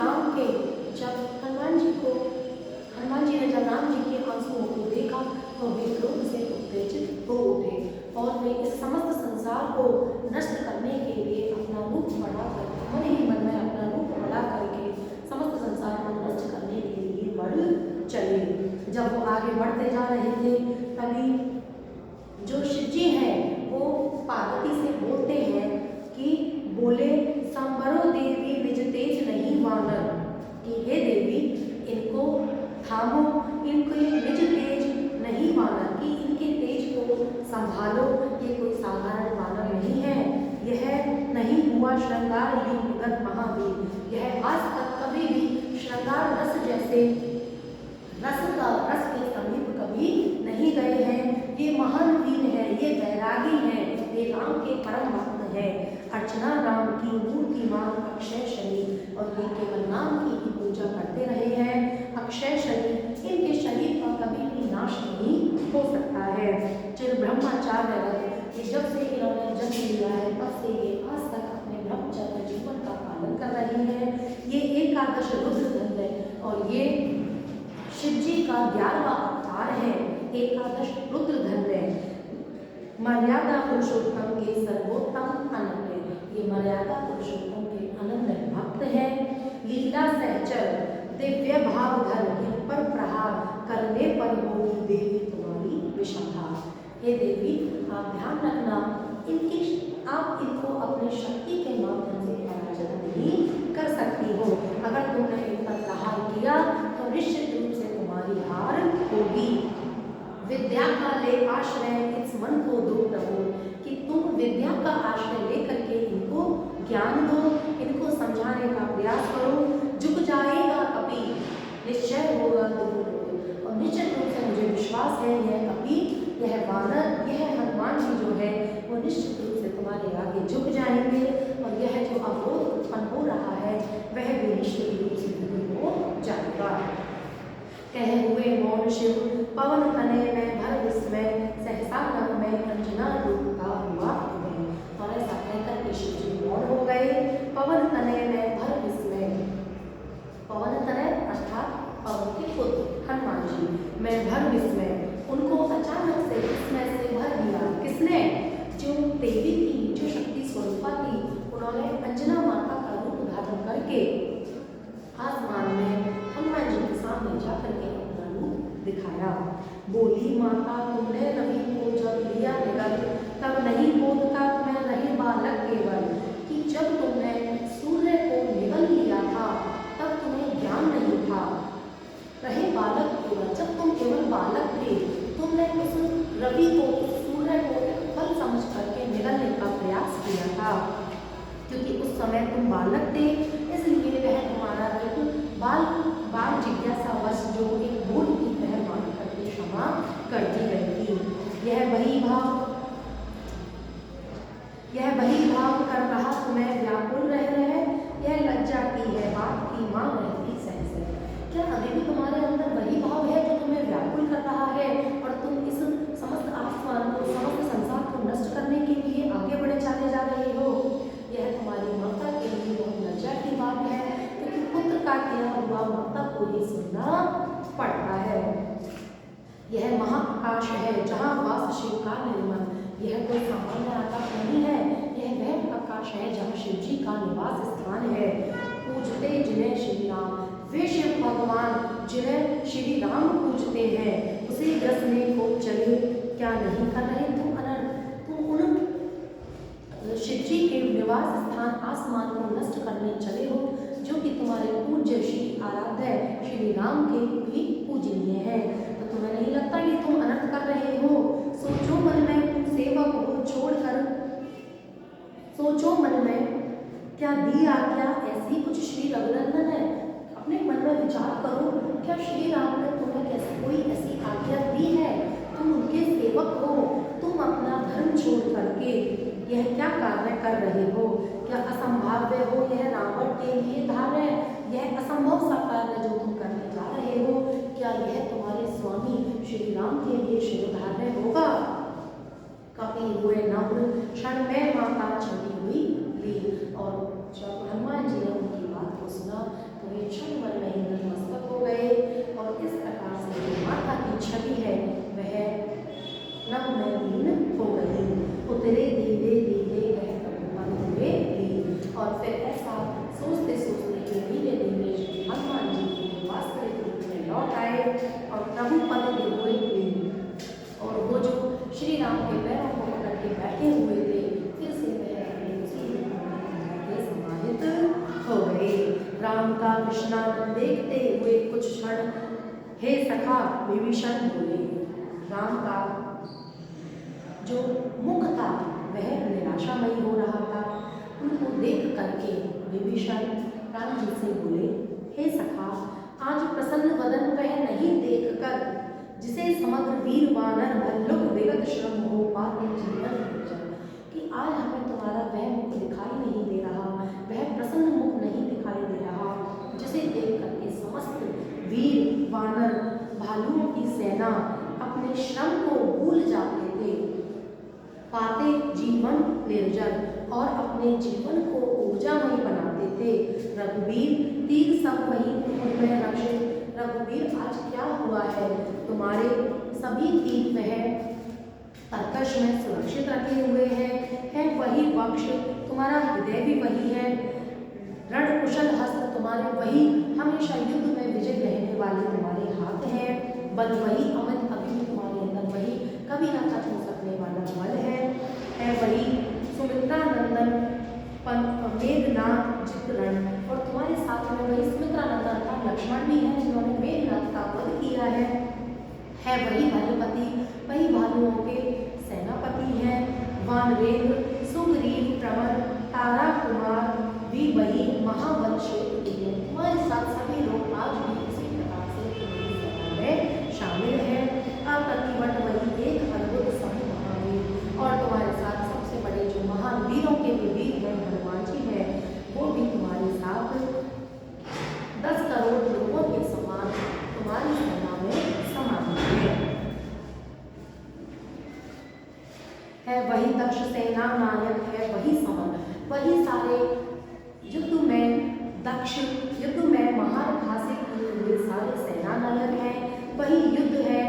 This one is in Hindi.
राम के जब हनुमान जी ने जब राम जी के आंसुओं को देखा तो वे क्रोध से उत्तेजित हो उठे और वे इस समस्त संसार को नष्ट करने के लिए अपना रूप बढ़ाकर मन ही मन में अपना रूप बढ़ा करके समस्त संसार को नष्ट करने के लिए बढ़ चले। जब वो आगे बढ़ते जा रहे थे तभी जो शिव जी हैं वो पार्वती से बोलते हैं कि बोले संबरो देवी निज तेज नहीं वानर, कि हे देवी इनको थामो, इनके निज तेज नहीं वानर, कि इनके तेज को संभालो, ये कोई साधारण वानर नहीं है, यह नहीं हुआ श्रृंगार युगपत महावीर, यह आज तक कभी भी श्रृंगार रस जैसे रस के समीप कभी नहीं गए हैं, ये महान वीर है, ये वैरागी है, ये राम के परम भक्त है, अर्चना राम की मूर्तिमान अक्षय शरीर, और ये केवल नाम की ही पूजा करते रहे हैं। अक्षय शरीर, इनके शरीर का कभी भी नाश नहीं हो सकता है। चिर ब्रह्मचार्य रत, ये जब से इन्होंने जन्म लिया है तब से ये आज तक अपने ब्रह्मचर्य जीवन का पालन कर रही है। ये एकादश रुद्र धन है और ये शिव जी का 11वां अवतार है। एकादश रुद्र धन है, मर्यादा पुरुषोत्तम के सर्वोत्तम अनन्य, ये मर्यादा पुरुषोत्तम के अनन्य भक्त है। लीला सहचर दिव्य भाव धर, इन पर प्रहार करने पर होगी देवी तुम्हारी विषमता। हे देवी आप ध्यान रखना, आप इनको अपनी शक्ति के माध्यम से पराजित नहीं कर सकती हो। अगर तुमने इन पर प्रहार किया तो निश्चित रूप से तुम्हारी हार होगी। विद्या का ले आश्रय इस मन को दो प्रभु, कि तुम विद्या का आश्रय लेकर के इनको ज्ञान दो, इनको समझाने का प्रयास करो। झुक जाएगा कपि निश्चय होगा दूर, और निश्चित रूप से मुझे विश्वास है यह कपि, यह वानर, यह हनुमान जी जो है वो निश्चित रूप से तुम्हारे आगे झुक जाएंगे, और यह जो अवरोध उत्पन्न हो रहा है वह भी निश्चित रूप से दूर हो जाएगा। कहे हुए मौन शिव पवन तनय में भर विस्मय, सहसा नभ में अंजना रूप का हुआ उदय। और ऐसा कहकर के शिव जी मौन हो गए। पवन तनय में भर विस्मय, पवन तनय अर्थात पवन के पुत्र हनुमान जी में भर विस्मय, उनको अचानक से विस्मय से भर दिया। किसने? जो देवी थी, जो शक्ति स्वरूपा थी, उन्होंने अंजना माता का रूप धारण करके आसमान में हनुमान जी के सामने जाकर के अपना रूप दिखाया। बोली माता तुमने रवि को जब लिया निगल, तब नहीं बोधता तुम्हें रही बालक केवल, कि जब तुमने सूर्य को निगल लिया था तब तुम्हें ज्ञान नहीं था, रहे बालक केवल, जब तुम केवल बालक थे तुमने उस रवि को, सूर्य को फल समझ करके निगलने का प्रयास किया था, क्योंकि उस समय तुम बालक थे, इसलिए वह तुम्हारा एक बाल जिज्ञासावश जो एक भूल की वह मान करके क्षमा कर दी गई थी। यह वही भाव कर रहा तुम्हें व्याकुल रह रहे, यह लज्जा की है बात की मां रहती सहसे। क्या अभी भी तुम्हारे अंदर वही भाव है जो तुम्हें व्याकुल कर रहा है और तुम इस समस्त आसमान को, समस्त संसार को नष्ट करने के लिए आगे बढ़े चले जा रहे हो? यह तुम्हारी माता के लिए बहुत लज्जा की बात है, क्योंकि पुत्र का किया हुआ माता को ही सुनना पड़ता है। यह महाआकाश है जहाँ वास शिव का निर्मल, यह कोई सामान्य आकाश नहीं है, यह वह आकाश है जहाँ शिव जी का निवास स्थान है। पूजते जिन्हें श्री राम, वे शिव भगवान जिन्हें श्री राम पूजते हैं, उसे ग्रसने को चले, क्या नहीं कर रहे तुम अनर्थ? तुम उन शिव जी के निवास स्थान आसमान को नष्ट करने चले हो, जो कि तुम्हारे पूज्य श्री आराध्य श्री राम के भी पूजनीय है। तो तुम्हें नहीं लगता कि तुम अनर्थ कर रहे हो? सोचो मन में, तुम सेवक हो छोड़कर, सोचो मन में, क्या दी आज्ञा ऐसी कुछ श्री रघुनंदन है? अपने मन में विचार करो, क्या श्री राम ने तुम्हें कैसे कोई ऐसी आज्ञा दी है? तुम उनके सेवक हो, तुम अपना धर्म छोड़ करके यह क्या कार्य कर रहे हो? क्या असंभाव्य हो यह रावण के लिए धार्य? यह असंभव सा कार्य जो तुम करने जा रहे हो, क्या यह तुम्हारे स्वामी श्री राम के लिए शिरोधार्य होगा? कपि हुए नम्र क्षण में माता छठी हुई ली। और जब हनुमान जी ने उनकी बात को सुना तो वे प्रभु पद के हुए और वो जो श्री राम के पैरों को पकड़ के बैठे हुए थे, फिर से वह अपने उसी रूप में समाहित हो गए। राम का कृष्णानंद देखते हुए कुछ क्षण हे सखा विभीषण बोले। राम का जो मुख था वह निराशामयी हो रहा था। उनको देख करके विभीषण राम जी से बोले, हे सखा, आज प्रसन्न वदन वह नहीं देखकर जिसे समग्र वीर वानर भल्लुक विगत श्रम हो पाते जीवन कि आज हमें तुम्हारा वह मुख दिखाई नहीं दे रहा, वह प्रसन्न मुख नहीं दिखाई दे रहा जिसे देख करके समस्त वीर वानर भालुओं की सेना अपने श्रम को भूल जाते थे, पाते जीवन निर्जल और अपने जीवन को ऊर्जामयी बनाते थे। रघुवीर तीर सब वही में रक्षित। रघुवीर आज क्या हुआ है, तुम्हारे सभी तीर वह तरकश में सुरक्षित रखे हुए हैं, है वही वक्ष, तुम्हारा हृदय भी वही है, रण कुशल हस्त तुम्हारे वही, हमेशा युद्ध में विजय रहने वाले तुम्हारे हाथ हैं, बल वही, अमित अभी भी तुम्हारे अंदर वही, कभी न खत्म हो सकने वाला बल है वही, सुमित्रा नंदन मेघनाथ चित्रण, और तुम्हारे साथ में वही सुमित्रा नंदन का लक्ष्मण भी है जिन्होंने मेघनाथ का वध किया है वही भानुपति, वही भानुओं के सेनापति हैं, वानरेंद्र सुग्रीव प्रवर तारा कुमार भी वही महाबल क्षेत्र है। तुम्हारे साथ सभी लोग आज भी इसी प्रकार से तुम्हारी सेना में शामिल है। अप्रतिबट वही एक अद्भुत समूह महावीर, और तुम्हारे साथ सबसे बड़े जो महान वीरों के भी वीर हैं हनुमान जी हैं, वो भी तुम्हारे साथ 10 करोड़ लोगों के समान तुम्हारी सेना में समाहित है वही दक्ष सेना नायक है वही समर, वही सारे युद्ध में दक्ष, युद्ध में महान घासिल किए हुए सारे सेना नायक हैं, वही युद्ध है